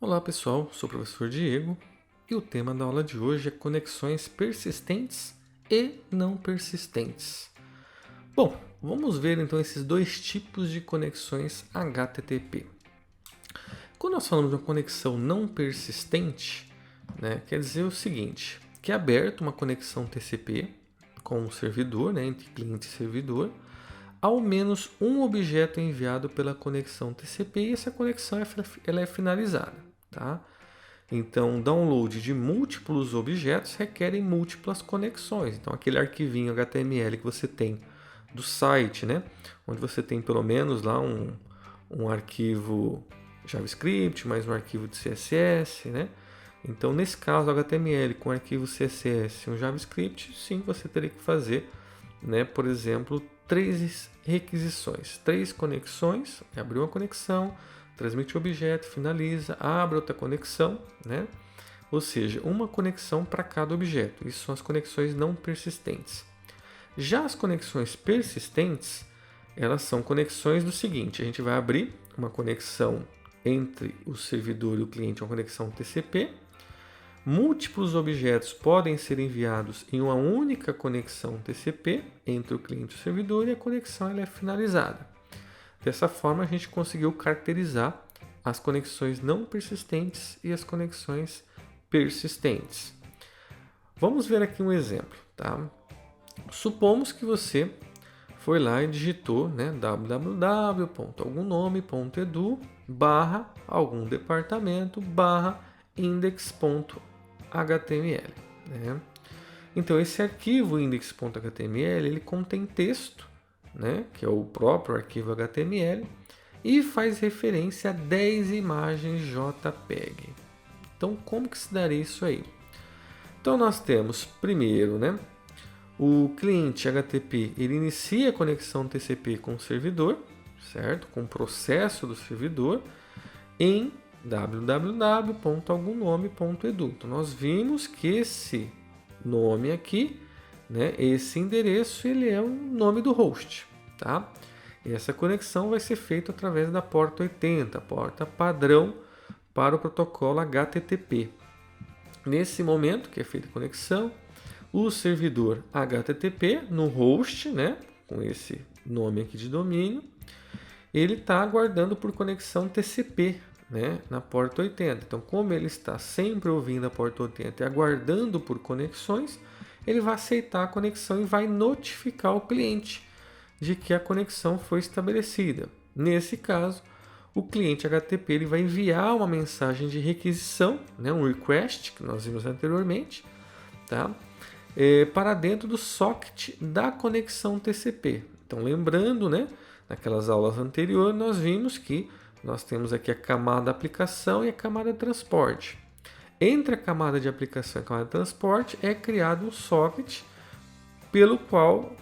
Olá pessoal, sou o professor Diego e o tema da aula de hoje é conexões persistentes e não persistentes. Bom, vamos ver então esses dois tipos de conexões HTTP. Quando nós falamos de uma conexão não persistente, quer dizer o seguinte, que é aberto uma conexão TCP com um servidor, entre cliente e servidor, ao menos um objeto é enviado pela conexão TCP e essa conexão ela é finalizada. Tá? Então, download de múltiplos objetos requerem múltiplas conexões. Então, aquele arquivinho HTML que você tem do site, onde você tem pelo menos lá um arquivo JavaScript, mais um arquivo de CSS, Então, nesse caso, HTML com arquivo CSS e um JavaScript, sim, você teria que fazer, por exemplo, 3 requisições, 3 conexões, abrir uma conexão, transmite o objeto, finaliza, abre outra conexão, Ou seja, uma conexão para cada objeto. Isso são as conexões não persistentes. Já as conexões persistentes, elas são conexões do seguinte: a gente vai abrir uma conexão entre o servidor e o cliente, uma conexão TCP. Múltiplos objetos podem ser enviados em uma única conexão TCP entre o cliente e o servidor e a conexão ela é finalizada. Dessa forma, a gente conseguiu caracterizar as conexões não persistentes e as conexões persistentes. Vamos ver aqui um exemplo. Tá? Supomos que você foi lá e digitou www.algum nome.edu/algum departamento/index.html. Então, esse arquivo index.html ele contém texto, que é o próprio arquivo HTML, e faz referência a 10 imagens JPEG. Então, como que se daria isso aí? Então, nós temos primeiro, o cliente HTTP ele inicia a conexão TCP com o servidor, certo? Com o processo do servidor em www.algumnome.edu. Então, nós vimos que esse nome aqui, esse endereço, ele é o nome do host, tá? E essa conexão vai ser feita através da porta 80, porta padrão para o protocolo HTTP. Nesse momento que é feita a conexão, o servidor HTTP no host, com esse nome aqui de domínio, ele está aguardando por conexão TCP, na porta 80. Então, como ele está sempre ouvindo a porta 80 e aguardando por conexões, ele vai aceitar a conexão e vai notificar o cliente de que a conexão foi estabelecida. Nesse caso, o cliente HTTP ele vai enviar uma mensagem de requisição, um request, que nós vimos anteriormente, tá? Para dentro do socket da conexão TCP. Então, lembrando, naquelas aulas anteriores, nós vimos que nós temos aqui a camada aplicação e a camada de transporte. Entre a camada de aplicação e a camada de transporte é criado um socket pelo qual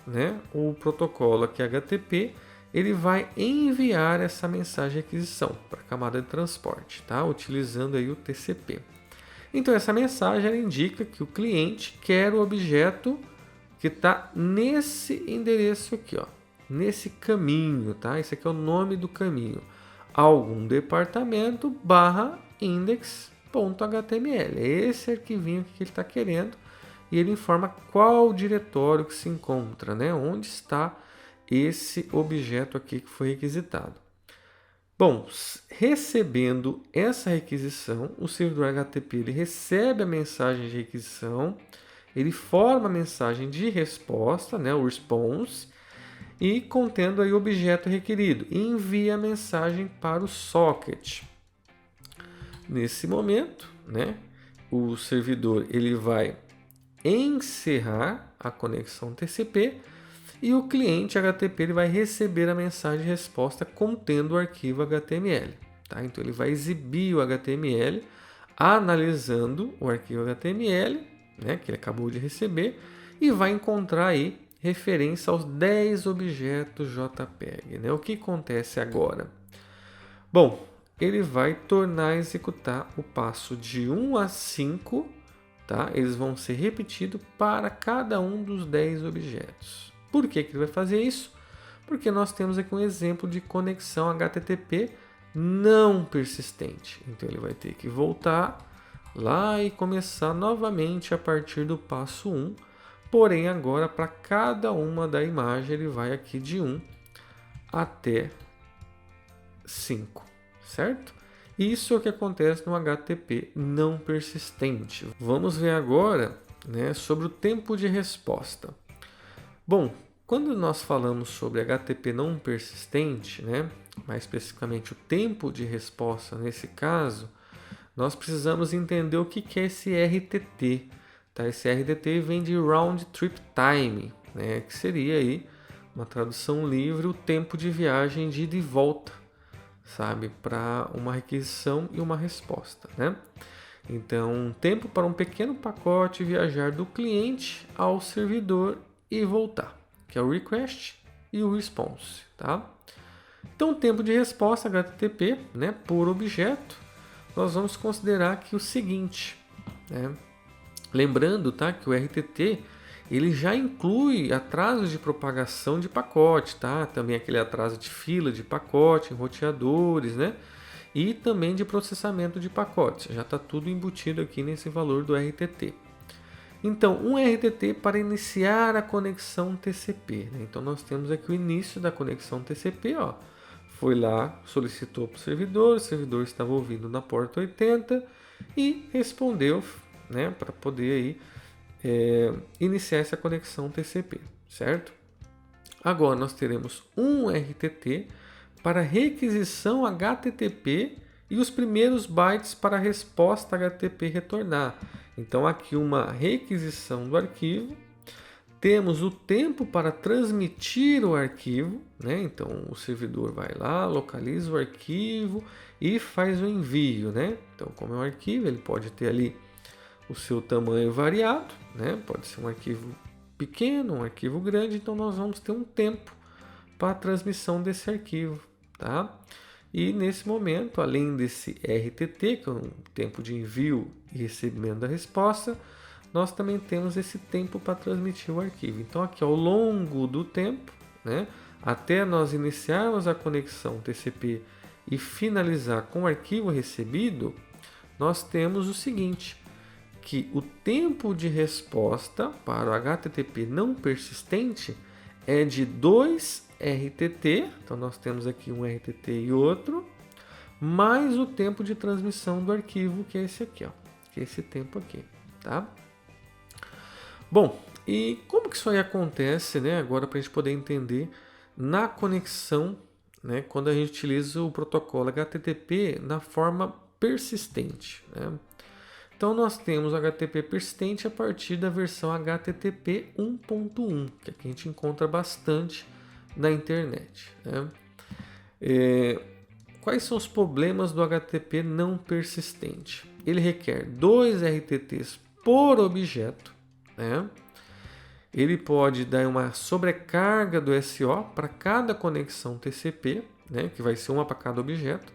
o protocolo aqui HTTP ele vai enviar essa mensagem de requisição para a camada de transporte, tá? Utilizando aí o TCP. Então essa mensagem ela indica que o cliente quer o objeto que está nesse endereço aqui, nesse caminho, tá? Esse aqui é o nome do caminho. Algum departamento/index.html. É esse arquivinho que ele está querendo e ele informa qual diretório que se encontra, onde está esse objeto aqui que foi requisitado. Bom, recebendo essa requisição, o servidor HTTP ele recebe a mensagem de requisição, ele forma a mensagem de resposta, o response, e contendo aí o objeto requerido, e envia a mensagem para o socket. Nesse momento, o servidor ele vai encerrar a conexão TCP e o cliente HTTP ele vai receber a mensagem de resposta contendo o arquivo HTML. Tá? Então ele vai exibir o HTML analisando o arquivo HTML, que ele acabou de receber, e vai encontrar aí referência aos 10 objetos JPEG. O que acontece agora? Bom, ele vai tornar a executar o passo de 1 a 5, tá? Eles vão ser repetidos para cada um dos 10 objetos. Por que ele vai fazer isso? Porque nós temos aqui um exemplo de conexão HTTP não persistente. Então ele vai ter que voltar lá e começar novamente a partir do passo 1. Porém, agora para cada uma da imagem ele vai aqui de 1 até 5, certo? Isso é o que acontece no HTTP não persistente. Vamos ver agora, né, sobre o tempo de resposta. Bom, quando nós falamos sobre HTTP não persistente, né, mais especificamente o tempo de resposta nesse caso, nós precisamos entender o que é esse RTT. Tá? Esse RTT vem de Round Trip Time, né, que seria aí uma tradução livre, o tempo de viagem de ida e volta, sabe, para uma requisição e uma resposta, né? Então, tempo para um pequeno pacote viajar do cliente ao servidor e voltar, que é o request e o response, tá? Então, tempo de resposta HTTP, né, por objeto, nós vamos considerar aqui o seguinte, né? Lembrando, tá, que o RTT ele já inclui atraso de propagação de pacote, tá? Também aquele atraso de fila de pacote em roteadores, né? E também de processamento de pacotes. Já está tudo embutido aqui nesse valor do RTT. Então, um RTT para iniciar a conexão TCP, né? Então, nós temos aqui o início da conexão TCP, ó. Foi lá, solicitou para o servidor estava ouvindo na porta 80 e respondeu, né, para poder aí iniciar essa conexão TCP, certo? Agora nós teremos um RTT para requisição HTTP e os primeiros bytes para a resposta HTTP retornar. Então aqui uma requisição do arquivo. Temos o tempo para transmitir o arquivo, né? Então o servidor vai lá, localiza o arquivo e faz o envio, né? Então como é um arquivo, ele pode ter ali o seu tamanho variado, né? Pode ser um arquivo pequeno, um arquivo grande, então nós vamos ter um tempo para a transmissão desse arquivo, tá? E nesse momento, além desse RTT, que é um tempo de envio e recebimento da resposta, nós também temos esse tempo para transmitir o arquivo. Então aqui ao longo do tempo, né, até nós iniciarmos a conexão TCP e finalizar com o arquivo recebido, nós temos o seguinte, que o tempo de resposta para o HTTP não persistente é de 2 RTT, então nós temos aqui um RTT e outro, mais o tempo de transmissão do arquivo, que é esse aqui, ó, que é esse tempo aqui, tá? Bom, e como que isso aí acontece, né? Agora para a gente poder entender na conexão, né? Quando a gente utiliza o protocolo HTTP na forma persistente, né? Então nós temos HTTP persistente a partir da versão HTTP 1.1, que aqui a gente encontra bastante na internet, né? Quais são os problemas do HTTP não persistente? Ele requer 2 RTTs por objeto, né? Ele pode dar uma sobrecarga do SO para cada conexão TCP, né? Que vai ser uma para cada objeto.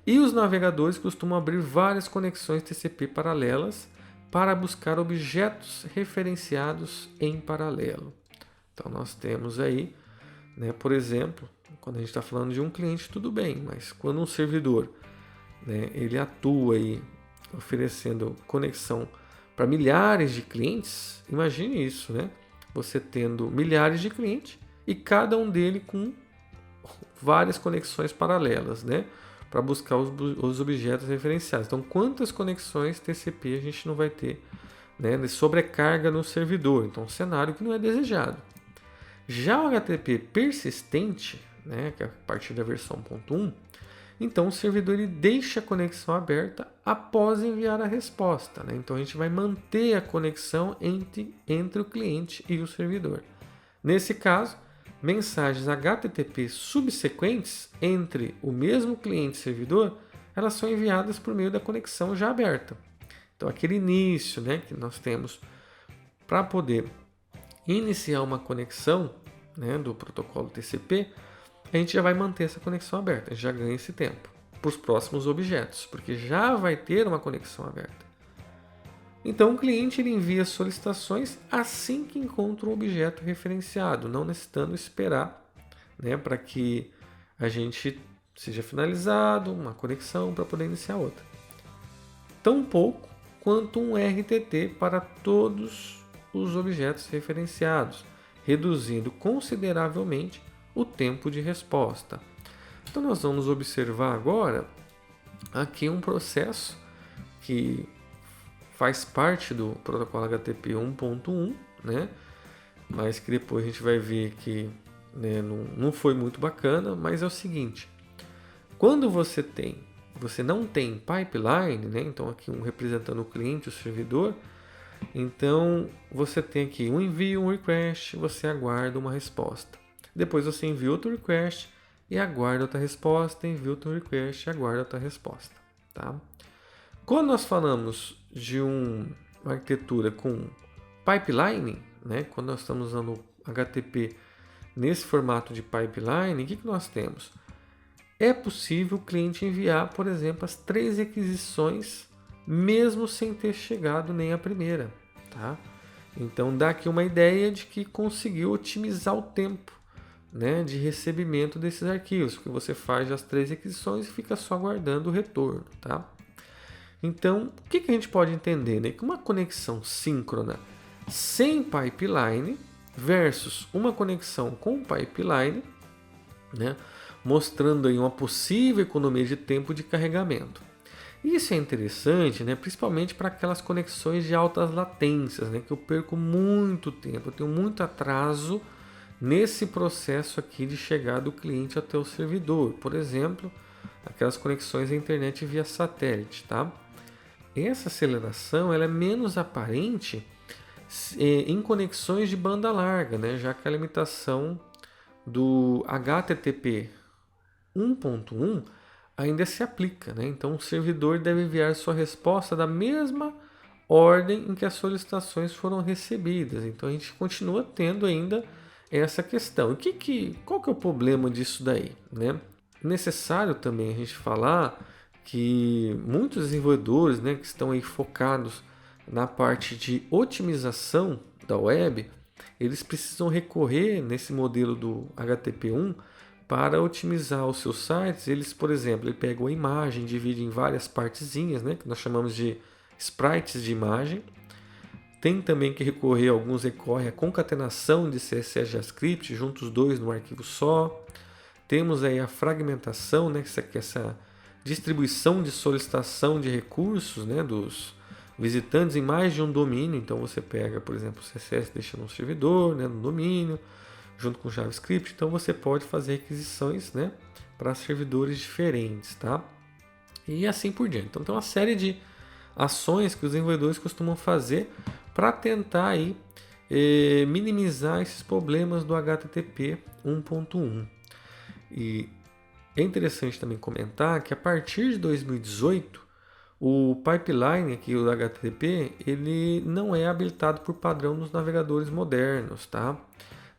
E os navegadores costumam abrir várias conexões TCP paralelas para buscar objetos referenciados em paralelo. Então nós temos aí, né, por exemplo, quando a gente está falando de um cliente, tudo bem, mas quando um servidor, né, ele atua aí oferecendo conexão para milhares de clientes, imagine isso, né? Você tendo milhares de clientes e cada um deles com várias conexões paralelas, né? Para buscar os objetos referenciados. Então, quantas conexões TCP a gente não vai ter, né, de sobrecarga no servidor? Então, um cenário que não é desejado. Já o HTTP persistente, né, que é a partir da versão 1.1, então o servidor ele deixa a conexão aberta após enviar a resposta, né? Então, a gente vai manter a conexão entre o cliente e o servidor. Nesse caso, mensagens HTTP subsequentes entre o mesmo cliente e servidor, elas são enviadas por meio da conexão já aberta. Então, aquele início, né, que nós temos para poder iniciar uma conexão, né, do protocolo TCP, a gente já vai manter essa conexão aberta, a gente já ganha esse tempo para os próximos objetos, porque já vai ter uma conexão aberta. Então o cliente ele envia solicitações assim que encontra um objeto referenciado, não necessitando esperar, né, para que a gente seja finalizado uma conexão para poder iniciar outra. Tão pouco quanto um RTT para todos os objetos referenciados, reduzindo consideravelmente o tempo de resposta. Então nós vamos observar agora aqui um processo que faz parte do protocolo HTTP 1.1, né? Mas que depois a gente vai ver que, né, não foi muito bacana, mas é o seguinte: quando você não tem pipeline, né? Então aqui um representando o cliente, o servidor, então você tem aqui um envio, um request, você aguarda uma resposta. Depois você envia outro request e aguarda outra resposta, envia outro request e aguarda outra resposta, tá? Quando nós falamos de uma arquitetura com pipeline, né? Quando nós estamos usando HTTP nesse formato de pipeline, o que nós temos? É possível o cliente enviar, por exemplo, as 3 requisições, mesmo sem ter chegado nem a primeira, tá? Então dá aqui uma ideia de que conseguiu otimizar o tempo, né, de recebimento desses arquivos, porque você faz as 3 requisições e fica só aguardando o retorno, tá? Então, o que a gente pode entender, né? Que uma conexão síncrona sem pipeline versus uma conexão com pipeline, né, mostrando aí uma possível economia de tempo de carregamento. Isso é interessante, né, principalmente para aquelas conexões de altas latências, né, que eu perco muito tempo, eu tenho muito atraso nesse processo aqui de chegar do cliente até o servidor. Por exemplo, aquelas conexões à internet via satélite, tá? Essa aceleração ela é menos aparente em conexões de banda larga, né? Já que a limitação do HTTP 1.1 ainda se aplica, né? Então o servidor deve enviar sua resposta da mesma ordem em que as solicitações foram recebidas. Então a gente continua tendo ainda essa questão. Qual que é o problema disso daí, né? Necessário também a gente falar que muitos desenvolvedores, né, que estão aí focados na parte de otimização da web, eles precisam recorrer nesse modelo do HTTP1 para otimizar os seus sites. Eles, por exemplo, ele pega a imagem, divide em várias partezinhas, né, que nós chamamos de sprites de imagem. Tem também que recorrer, alguns recorrem à concatenação de CSS e JavaScript, juntos dois no arquivo só. Temos aí a fragmentação, né, que é essa distribuição de solicitação de recursos, né, dos visitantes em mais de um domínio. Então você pega, por exemplo, o CSS deixa no servidor, né, no domínio, junto com o JavaScript. Então você pode fazer requisições, né, para servidores diferentes, tá? E assim por diante. Então tem uma série de ações que os desenvolvedores costumam fazer para tentar aí, minimizar esses problemas do HTTP 1.1. E é interessante também comentar que a partir de 2018 o pipeline aqui, o HTTP, ele não é habilitado por padrão nos navegadores modernos, tá?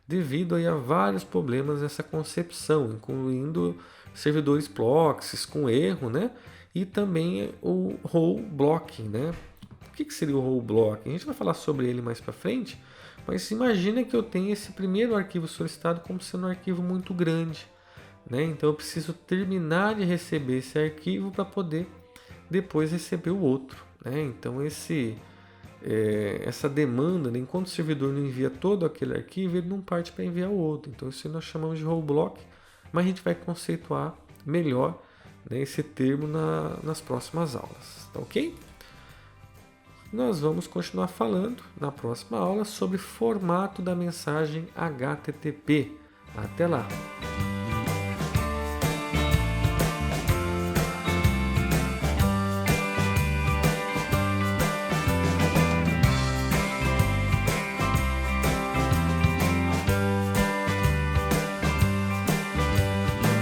Devido aí a vários problemas nessa concepção, incluindo servidores proxies com erro, né? E também o role blocking, né? O que seria o role blocking? A gente vai falar sobre ele mais para frente, mas imagina que eu tenho esse primeiro arquivo solicitado como sendo um arquivo muito grande, né? Então eu preciso terminar de receber esse arquivo para poder depois receber o outro, né? Então essa demanda, né? Enquanto o servidor não envia todo aquele arquivo, ele não parte para enviar o outro. Então isso nós chamamos de role block, mas a gente vai conceituar melhor, né, esse termo nas próximas aulas, tá ok? Nós vamos continuar falando na próxima aula sobre formato da mensagem HTTP. Até lá!